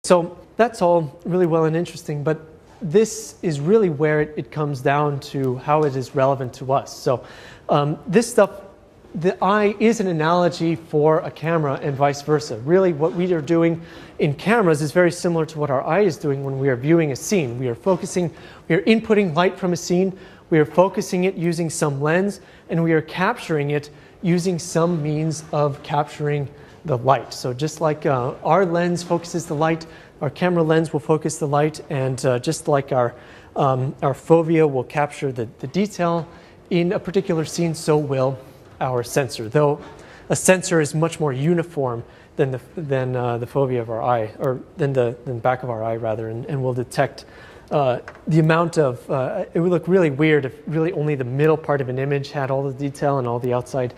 So that's all really well and interesting, but this is really where it comes down to how it is relevant to us. So this stuff, the eye is an analogy for a camera and vice versa. Really what we are doing in cameras is very similar to what our eye is doing when we are viewing a scene. We are inputting light from a scene, we are focusing it using some lens, and we are capturing it using some means of capturing the light. So just like our lens focuses the light, our camera lens will focus the light, and just like our fovea will capture the detail in a particular scene, so will our sensor. Though a sensor is much more uniform than the fovea of our eye, or than the back of our eye rather, and will detect the amount of, it would look really weird if really only the middle part of an image had all the detail and all the outside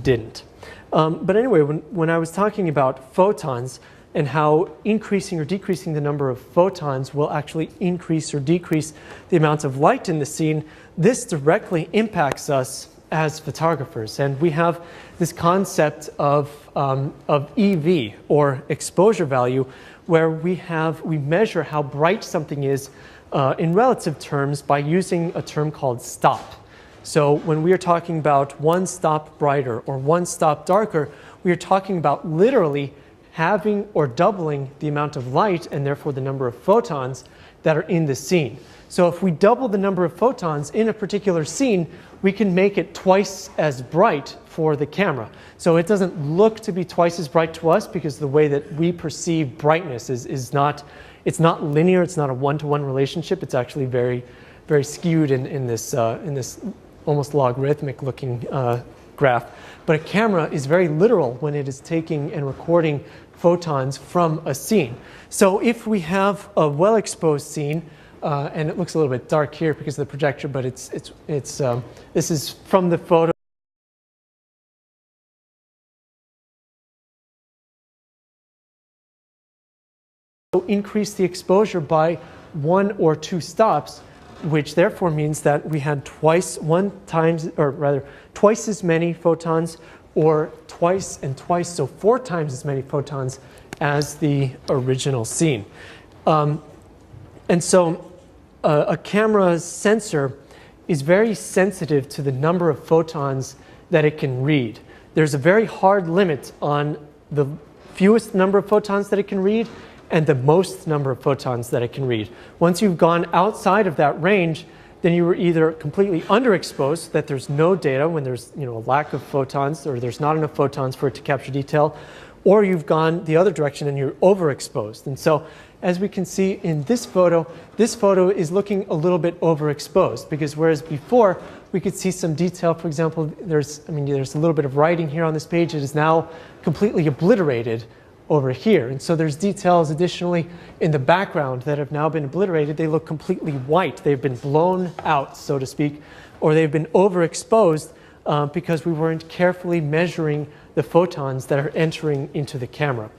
didn't. But anyway, when I was talking about photons and how increasing or decreasing the number of photons will actually increase or decrease the amount of light in the scene, this directly impacts us as photographers. And we have this concept of EV, or exposure value, where we measure how bright something is in relative terms by using a term called stop. So when we are talking about one stop brighter or one stop darker, we are talking about literally having or doubling the amount of light and therefore the number of photons that are in the scene. So if we double the number of photons in a particular scene, we can make it twice as bright for the camera. So it doesn't look to be twice as bright to us because the way that we perceive brightness is not linear, it's not a one-to-one relationship, it's actually very, very skewed in this almost logarithmic looking graph. But a camera is very literal when it is taking and recording photons from a scene. So if we have a well-exposed scene, and it looks a little bit dark here because of the projector, but this is from the photo. Increase the exposure by 1 or 2 stops, which therefore means that we had twice as many photons, or twice and twice, so 4 times as many photons as the original scene. And so a camera sensor is very sensitive to the number of photons that it can read. There's a very hard limit on the fewest number of photons that it can read and the most number of photons that it can read. Once you've gone outside of that range, then you were either completely underexposed, that there's no data when there's a lack of photons, or there's not enough photons for it to capture detail, or you've gone the other direction and you're overexposed. And so as we can see in this photo is looking a little bit overexposed, because whereas before we could see some detail, for example, there's a little bit of writing here on this page, it is now completely obliterated over here. And so there's details additionally in the background that have now been obliterated. They look completely white. They've been blown out, so to speak, or they've been overexposed because we weren't carefully measuring the photons that are entering into the camera.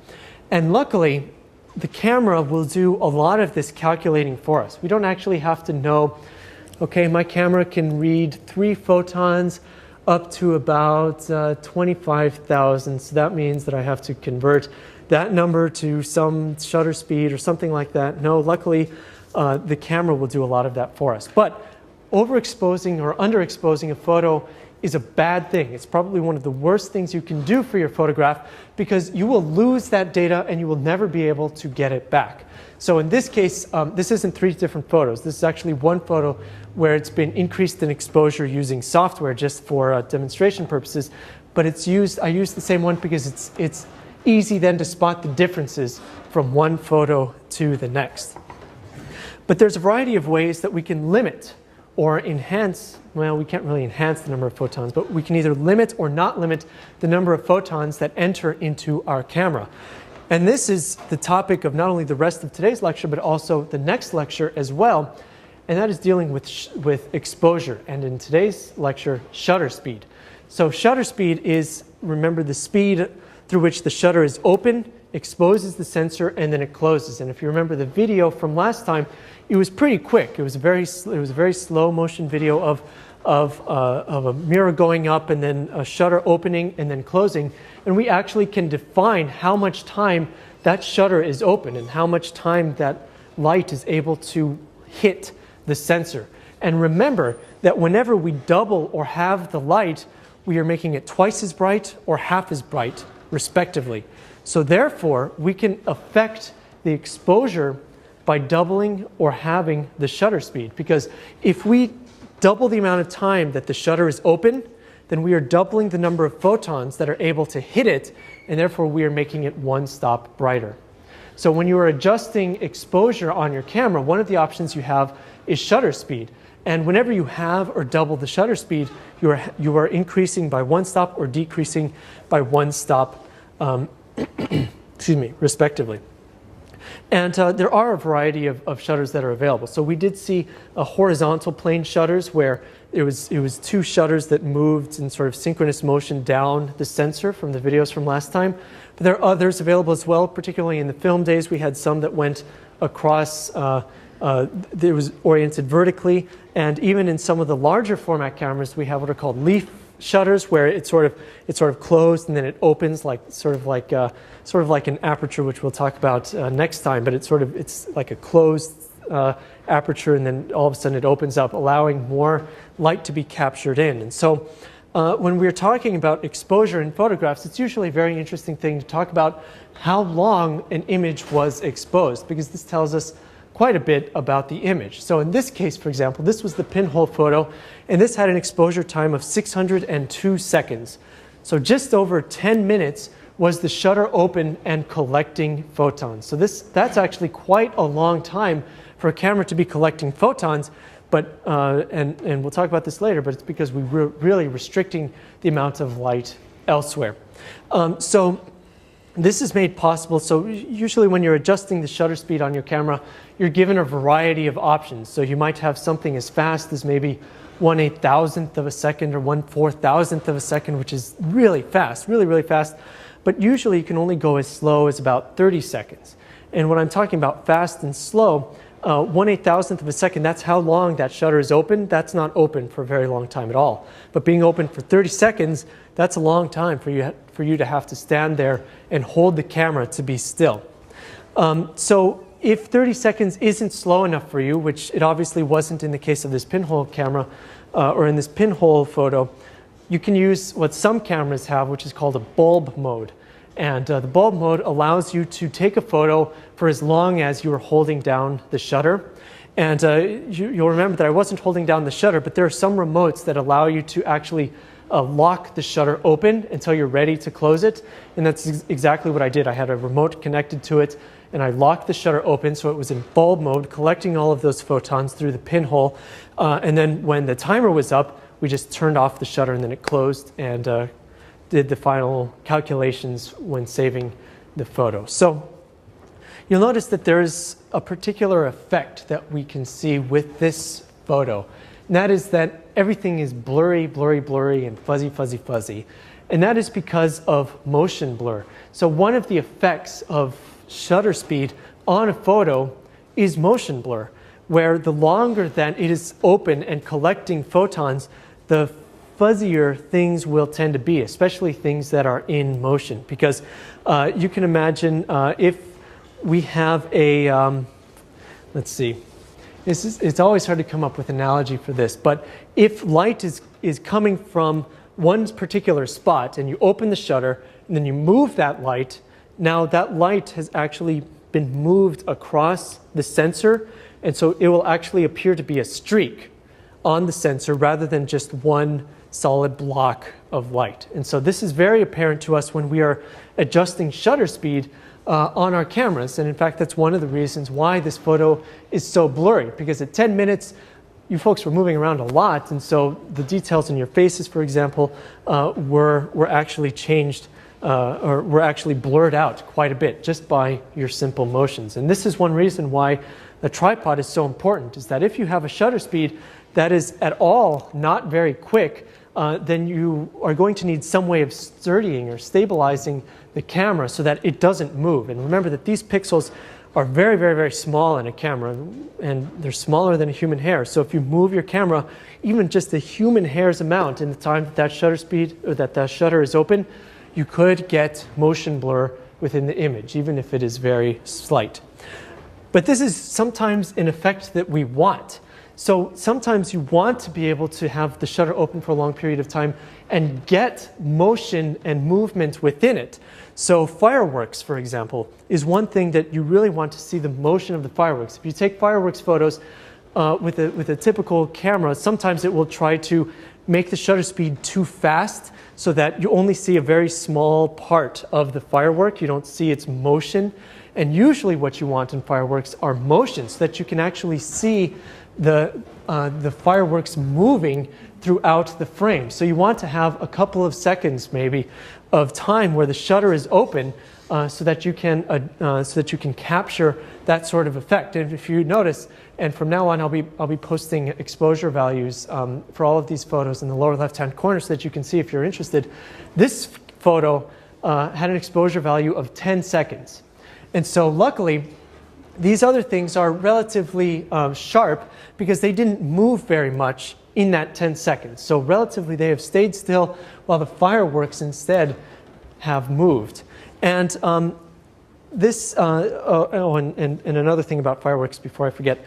And luckily, the camera will do a lot of this calculating for us. We don't actually have to know, okay, my camera can read 3 photons up to about 25,000. So that means that I have to convert that number to some shutter speed or something like that. No, luckily, the camera will do a lot of that for us. But overexposing or underexposing a photo is a bad thing. It's probably one of the worst things you can do for your photograph, because you will lose that data and you will never be able to get it back. So in this case, this isn't 3 different photos. This is actually one photo where it's been increased in exposure using software just for demonstration purposes. But I used the same one because it's easy then to spot the differences from one photo to the next. But there's a variety of ways that we can limit or enhance, well, we can't really enhance the number of photons, but we can either limit or not limit the number of photons that enter into our camera. And this is the topic of not only the rest of today's lecture, but also the next lecture as well, and that is dealing with exposure, and in today's lecture, shutter speed. So shutter speed is, remember, the speed through which the shutter is open, exposes the sensor, and then it closes. And if you remember the video from last time, it was pretty quick. It was a very slow motion video of a mirror going up and then a shutter opening and then closing. And we actually can define how much time that shutter is open and how much time that light is able to hit the sensor. And remember that whenever we double or halve the light, we are making it twice as bright or half as bright, respectively. So therefore, we can affect the exposure by doubling or halving the shutter speed. Because if we double the amount of time that the shutter is open, then we are doubling the number of photons that are able to hit it, and therefore we are making it one stop brighter. So when you are adjusting exposure on your camera, one of the options you have is shutter speed. And whenever you have or double the shutter speed, you are increasing by one stop or decreasing by one stop, excuse me, respectively. And there are a variety of shutters that are available. So we did see horizontal plane shutters where it was two shutters that moved in sort of synchronous motion down the sensor from the videos from last time. But there are others available as well, particularly in the film days. We had some that went across, it was oriented vertically. And even in some of the larger format cameras, we have what are called leaf shutters, where it's sort of closed and then it opens sort of like an aperture, which we'll talk about next time. But it's like a closed aperture, and then all of a sudden it opens up, allowing more light to be captured in. And so when we're talking about exposure in photographs, it's usually a very interesting thing to talk about how long an image was exposed, because this tells us quite a bit about the image. So in this case, for example, this was the pinhole photo, and this had an exposure time of 602 seconds. So just over 10 minutes was the shutter open and collecting photons. So that's actually quite a long time for a camera to be collecting photons, but and we'll talk about this later, but it's because we were really restricting the amount of light elsewhere. So this is made possible. So usually when you're adjusting the shutter speed on your camera, you're given a variety of options. So you might have something as fast as maybe 1/8,000th of a second or 1/4,000th of a second, which is really fast, really, really fast. But usually you can only go as slow as about 30 seconds. And when I'm talking about fast and slow, 1/8,000th of a second, that's how long that shutter is open. That's not open for a very long time at all. But being open for 30 seconds, that's a long time for you to have to stand there and hold the camera to be still. So if 30 seconds isn't slow enough for you, which it obviously wasn't in the case of this pinhole camera or in this pinhole photo, you can use what some cameras have, which is called a bulb mode. And the bulb mode allows you to take a photo for as long as you are holding down the shutter. And you'll remember that I wasn't holding down the shutter, but there are some remotes that allow you to actually lock the shutter open until you're ready to close it. And that's exactly what I did. I had a remote connected to it, and I locked the shutter open so it was in bulb mode, collecting all of those photons through the pinhole. And then when the timer was up, we just turned off the shutter, and then it closed, and did the final calculations when saving the photo. So you'll notice that there's a particular effect that we can see with this photo. And that is that everything is blurry, blurry, blurry, and fuzzy, fuzzy, fuzzy. And that is because of motion blur. So one of the effects of shutter speed on a photo is motion blur, where the longer that it is open and collecting photons, the fuzzier things will tend to be, especially things that are in motion. Because you can imagine if we have a, let's see, it's always hard to come up with an analogy for this, but if light is coming from one particular spot and you open the shutter and then you move that light, now that light has actually been moved across the sensor, and so it will actually appear to be a streak on the sensor rather than just one solid block of light. And so this is very apparent to us when we are adjusting shutter speed on our cameras. And in fact, that's one of the reasons why this photo is so blurry, because at 10 minutes, you folks were moving around a lot, and so the details in your faces, for example, were actually changed or were actually blurred out quite a bit just by your simple motions. And this is one reason why the tripod is so important, is that if you have a shutter speed that is at all not very quick, then you are going to need some way of steadying or stabilizing the camera so that it doesn't move. And remember that these pixels are very, very, very small in a camera, and they're smaller than a human hair. So if you move your camera, even just a human hair's amount in the time that that shutter speed or that shutter is open, you could get motion blur within the image, even if it is very slight. But this is sometimes an effect that we want. So sometimes you want to be able to have the shutter open for a long period of time and get motion and movement within it. So fireworks, for example, is one thing that you really want to see the motion of the fireworks. If you take fireworks photos with a typical camera, sometimes it will try to make the shutter speed too fast so that you only see a very small part of the firework. You don't see its motion. And usually what you want in fireworks are motion, so that you can actually see the fireworks moving throughout the frame. So you want to have a couple of seconds maybe of time where the shutter is open so that you can capture that sort of effect. And if you notice, and from now on I'll be posting exposure values for all of these photos in the lower left-hand corner so that you can see if you're interested. This photo had an exposure value of 10 seconds. And so luckily, these other things are relatively sharp because they didn't move very much in that 10 seconds. So relatively, they have stayed still while the fireworks instead have moved. And this, and another thing about fireworks before I forget,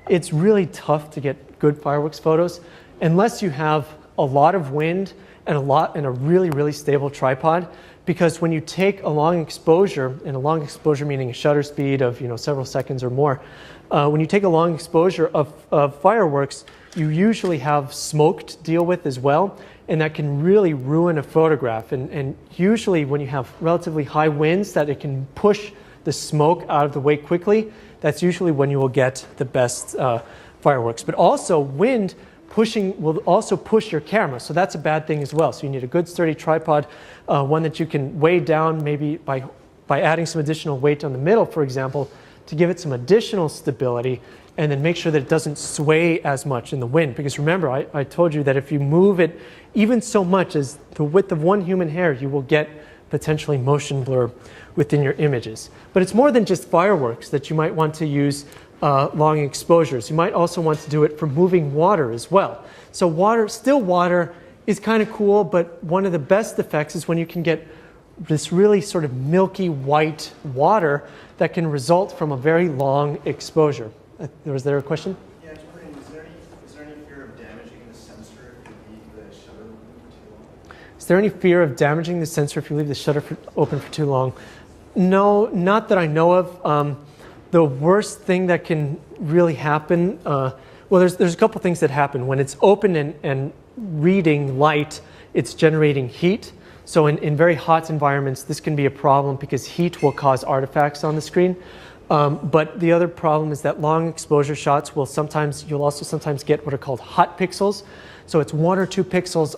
it's really tough to get good fireworks photos unless you have a lot of wind and a really, really stable tripod. Because when you take a long exposure, and a long exposure meaning a shutter speed of several seconds or more, when you take a long exposure of fireworks, you usually have smoke to deal with as well, and that can really ruin a photograph. And usually when you have relatively high winds that it can push the smoke out of the way quickly, that's usually when you will get the best fireworks. But also wind will also push your camera, so that's a bad thing as well. So you need a good sturdy tripod, one that you can weigh down maybe by adding some additional weight on the middle, for example, to give it some additional stability, and then make sure that it doesn't sway as much in the wind. Because remember, I told you that if you move it even so much as the width of one human hair, you will get potentially motion blur within your images. But it's more than just fireworks that you might want to use long exposures. You might also want to do it for moving water as well. So still water is kind of cool, but one of the best effects is when you can get this really sort of milky white water that can result from a very long exposure. Was there a question? Yeah, I was wondering, is there any fear of damaging the sensor if you leave the shutter open for too long? Is there any fear of damaging the sensor if you leave the shutter open for too long? No, not that I know of. The worst thing that can really happen, well, there's a couple things that happen. When it's open and reading light, it's generating heat. So in very hot environments, this can be a problem because heat will cause artifacts on the screen. But the other problem is that long exposure shots you'll also sometimes get what are called hot pixels. So it's 1 or 2 pixels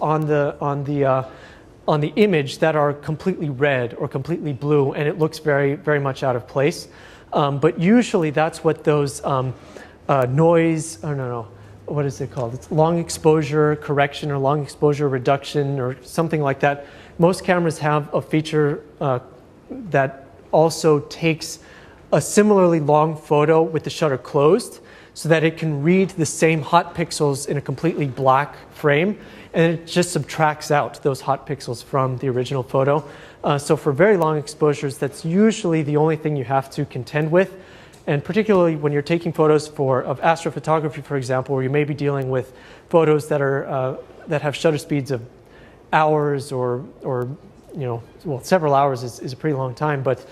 on the image that are completely red or completely blue, and it looks very, very much out of place. But usually that's what those what is it called? It's long exposure correction or long exposure reduction or something like that. Most cameras have a feature that also takes a similarly long photo with the shutter closed so that it can read the same hot pixels in a completely black frame, and it just subtracts out those hot pixels from the original photo. So for very long exposures, that's usually the only thing you have to contend with. And particularly when you're taking photos of astrophotography, for example, where you may be dealing with photos that have shutter speeds of hours or several hours is a pretty long time, but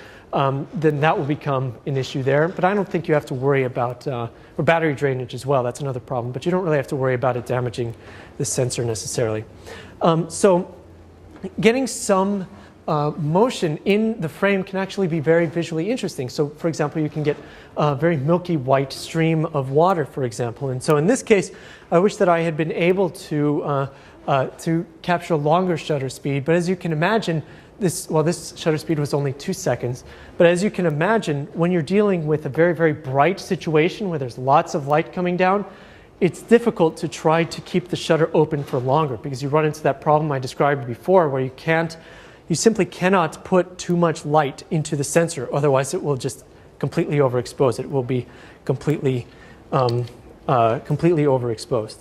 then that will become an issue there. But I don't think you have to worry about, or battery drainage as well, that's another problem, but you don't really have to worry about it damaging the sensor necessarily. So getting some motion in the frame can actually be very visually interesting. So for example, you can get a very milky white stream of water, for example. And so in this case, I wish that I had been able to capture a longer shutter speed, but as you can imagine, this shutter speed was only 2 seconds, but as you can imagine, when you're dealing with a very, very bright situation where there's lots of light coming down, it's difficult to try to keep the shutter open for longer because you run into that problem I described before where you simply cannot put too much light into the sensor, otherwise it will just completely overexposed. It will be completely overexposed.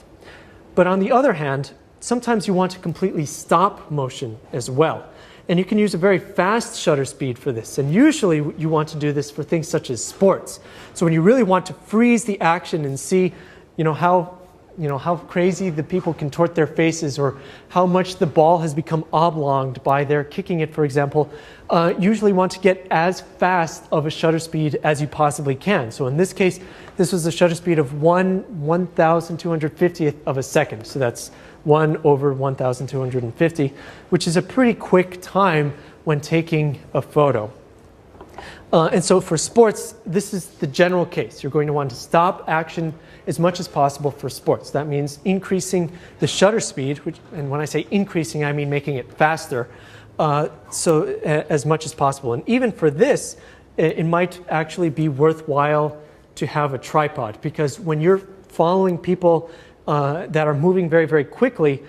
But on the other hand, sometimes you want to completely stop motion as well. And you can use a very fast shutter speed for this. And usually you want to do this for things such as sports. So when you really want to freeze the action and see, how crazy the people contort their faces, or how much the ball has become oblonged by their kicking it, for example, usually want to get as fast of a shutter speed as you possibly can. So in this case, this was a shutter speed of 1/1250th of a second. So that's 1/1250, which is a pretty quick time when taking a photo. And so for sports, this is the general case. You're going to want to stop action as much as possible for sports. That means increasing the shutter speed, and when I say increasing, I mean making it faster, as much as possible. And even for this, it might actually be worthwhile to have a tripod, because when you're following people that are moving very, very quickly,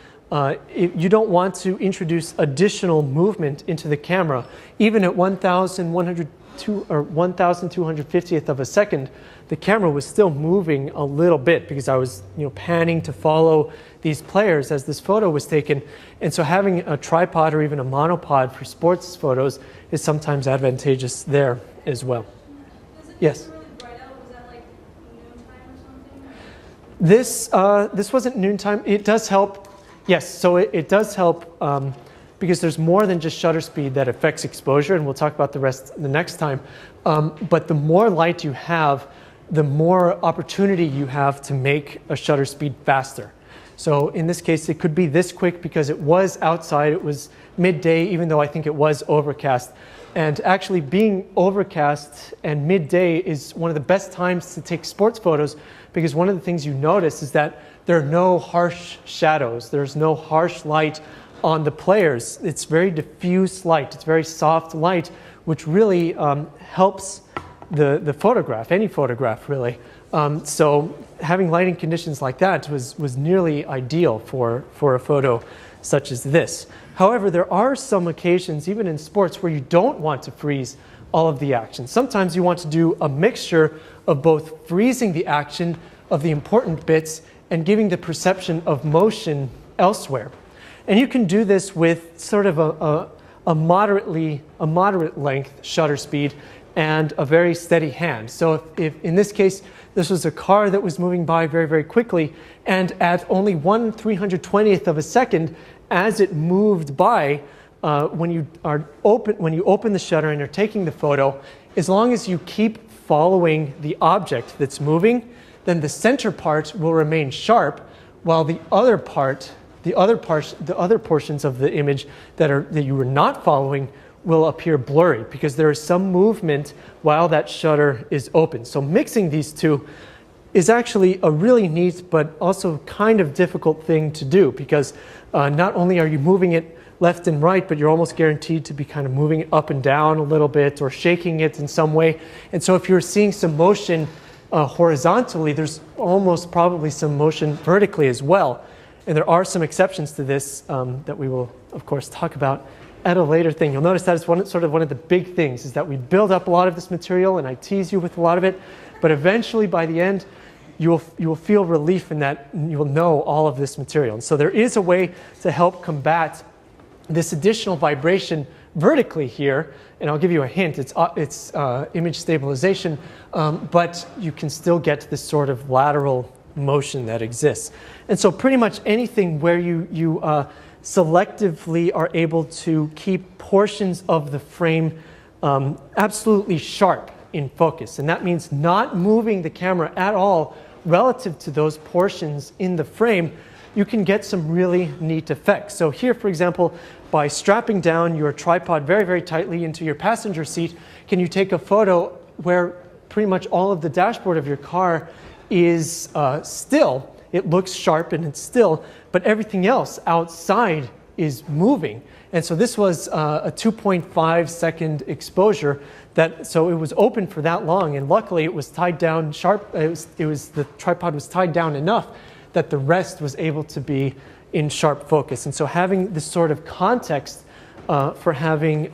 you don't want to introduce additional movement into the camera. Even at 1,250th of a second, the camera was still moving a little bit because I was panning to follow these players as this photo was taken. And so having a tripod or even a monopod for sports photos is sometimes advantageous there as well. Yes? This wasn't noontime. It does help. Yes, so it does help because there's more than just shutter speed that affects exposure, and we'll talk about the rest the next time. But the more light you have, the more opportunity you have to make a shutter speed faster. So in this case, it could be this quick because it was outside. It was midday, even though I think it was overcast. And actually being overcast and midday is one of the best times to take sports photos, because one of the things you notice is that there are no harsh shadows. There's no harsh light on the players. It's very diffuse light. It's very soft light, which really helps the photograph, any photograph really. So having lighting conditions like that was nearly ideal for a photo such as this. However, there are some occasions, even in sports, where you don't want to freeze all of the action. Sometimes you want to do a mixture of both freezing the action of the important bits and giving the perception of motion elsewhere. And you can do this with sort of a moderate length shutter speed and a very steady hand. So if in this case, this was a car that was moving by very, very quickly, and at only 1/320th of a second, as it moved by, when you open the shutter and you're taking the photo, as long as you keep following the object that's moving, then the center part will remain sharp, while the other portions of the image that you were not following will appear blurry, because there is some movement while that shutter is open. So mixing these two is actually a really neat but also kind of difficult thing to do, because not only are you moving it left and right, but you're almost guaranteed to be kind of moving it up and down a little bit or shaking it in some way. And so if you're seeing some motion horizontally, there's almost probably some motion vertically as well. And there are some exceptions to this that we will, of course, talk about at a later thing. You'll notice that it's one of the big things, is that we build up a lot of this material and I tease you with a lot of it, but eventually by the end, you will feel relief in that you will know all of this material. And so there is a way to help combat this additional vibration vertically here, and I'll give you a hint. It's image stabilization, but you can still get this sort of lateral motion that exists. And so pretty much anything where you selectively are able to keep portions of the frame absolutely sharp in focus, and that means not moving the camera at all relative to those portions in the frame, you can get some really neat effects. So here, for example, by strapping down your tripod very, very tightly into your passenger seat, can you take a photo where pretty much all of the dashboard of your car is still. It looks sharp and it's still, but everything else outside is moving. And so this was a 2.5 second exposure, so it was open for that long, and luckily it was tied down sharp. The tripod was tied down enough that the rest was able to be in sharp focus. And so having this sort of context for having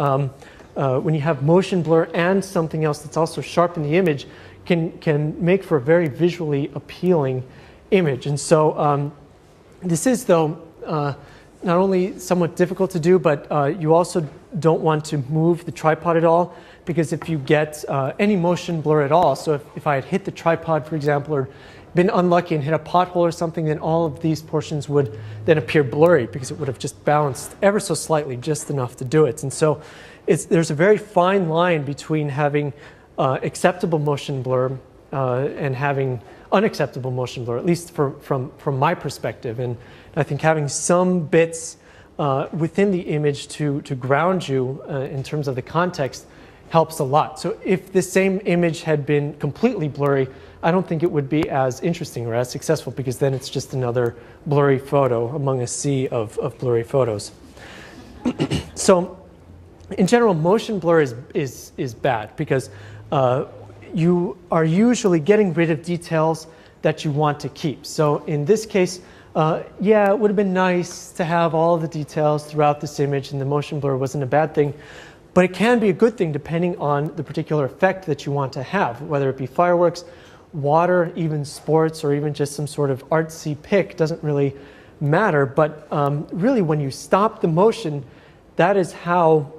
when you have motion blur and something else that's also sharp in the image, can make for a very visually appealing image. And so this is, though, not only somewhat difficult to do, but you also don't want to move the tripod at all, because if you get any motion blur at all, so if I had hit the tripod, for example, or been unlucky and hit a pothole or something, then all of these portions would then appear blurry because it would have just bounced ever so slightly, just enough to do it. And so there's a very fine line between having acceptable motion blur and having unacceptable motion blur, at least from my perspective. And I think having some bits within the image to ground you in terms of the context helps a lot. So if the same image had been completely blurry, I don't think it would be as interesting or as successful, because then it's just another blurry photo among a sea of blurry photos. So in general, motion blur is bad, because you are usually getting rid of details that you want to keep. So in this case, yeah, it would have been nice to have all of the details throughout this image, and the motion blur wasn't a bad thing. But it can be a good thing depending on the particular effect that you want to have, whether it be fireworks, water, even sports, or even just some sort of artsy pic. Doesn't really matter. But really, when you stop the motion, that is how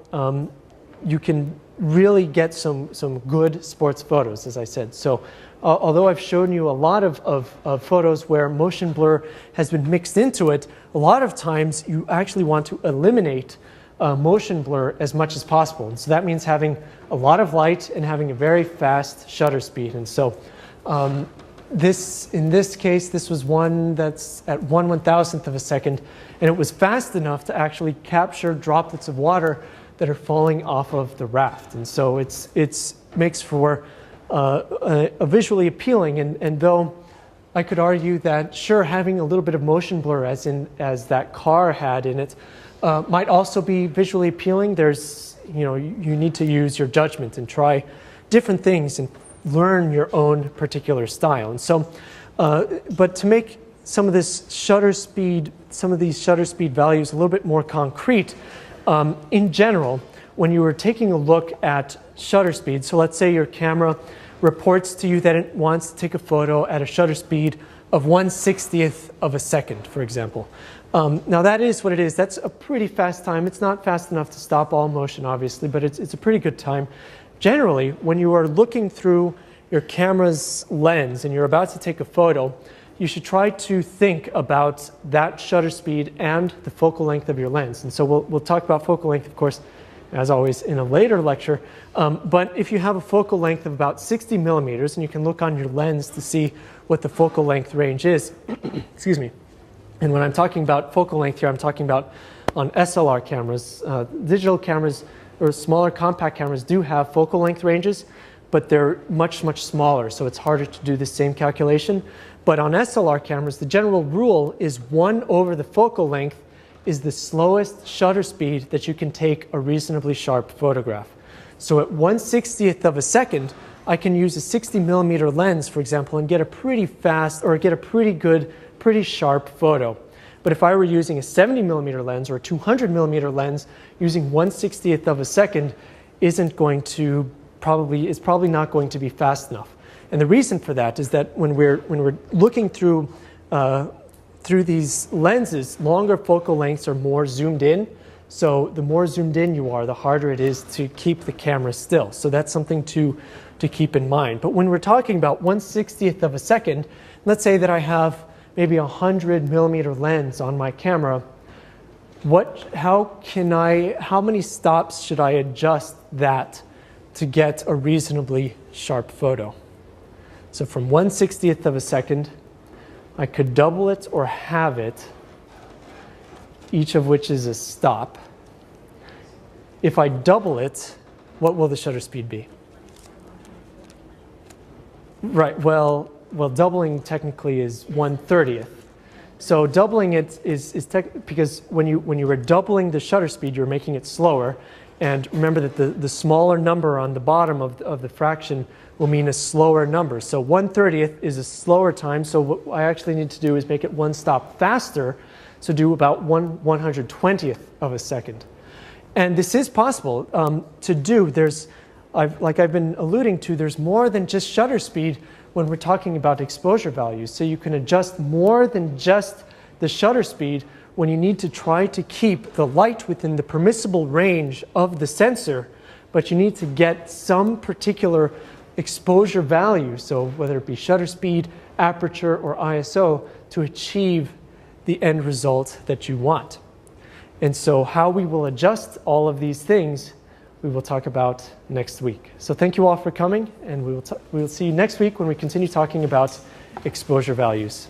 you can really get some good sports photos, as I said. So although I've shown you a lot of photos where motion blur has been mixed into it, a lot of times you actually want to eliminate motion blur as much as possible. And so that means having a lot of light and having a very fast shutter speed. And so in this case, this was one that's at 1/1000th of a second, and it was fast enough to actually capture droplets of water that are falling off of the raft. And so it's makes for a visually appealing, and though I could argue that sure, having a little bit of motion blur as that car had in it might also be visually appealing. There's, you need to use your judgment and try different things and learn your own particular style. And so, but to make some of these shutter speed values a little bit more concrete, in general, when you were taking a look at shutter speed, so let's say your camera reports to you that it wants to take a photo at a shutter speed of 1/60th of a second, for example. Now that is what it is. That's a pretty fast time. It's not fast enough to stop all motion, obviously, but it's a pretty good time. Generally, when you are looking through your camera's lens and you're about to take a photo, you should try to think about that shutter speed and the focal length of your lens. And so we'll talk about focal length, of course, as always, in a later lecture. But if you have a focal length of about 60 millimeters, and you can look on your lens to see what the focal length range is, excuse me. And when I'm talking about focal length here, I'm talking about on SLR cameras. Digital cameras or smaller compact cameras do have focal length ranges, but they're much, much smaller, so it's harder to do the same calculation. But on SLR cameras, the general rule is 1 over the focal length is the slowest shutter speed that you can take a reasonably sharp photograph. So at 1/60th of a second, I can use a 60 millimeter lens, for example, and get a pretty fast, or get a pretty good, pretty sharp photo. But if I were using a 70 millimeter lens or a 200 millimeter lens, using 1/60th of a second is probably not going to be fast enough. And the reason for that is that when we're looking through these lenses, longer focal lengths are more zoomed in. So the more zoomed in you are, the harder it is to keep the camera still. So that's something to keep in mind. But when we're talking about 1/60th of a second, let's say that I have maybe a 100 millimeter lens on my camera, how many stops should I adjust that to get a reasonably sharp photo? So from 1/60th of a second, I could double it or halve it, each of which is a stop. If I double it, what will the shutter speed be? Right, well, doubling technically is 1/30th. So doubling it is because when you were doubling the shutter speed, you're making it slower. And remember that the smaller number on the bottom of the fraction will mean a slower number. So 1/30th is a slower time. So what I actually need to do is make it one stop faster. So do about 1/120th of a second. And this is possible to do. Like I've been alluding to, there's more than just shutter speed when we're talking about exposure values. So you can adjust more than just the shutter speed when you need to try to keep the light within the permissible range of the sensor, but you need to get some particular exposure value, so whether it be shutter speed, aperture, or ISO, to achieve the end result that you want. And so how we will adjust all of these things, we will talk about next week. So thank you all for coming, and we will see you next week when we continue talking about exposure values.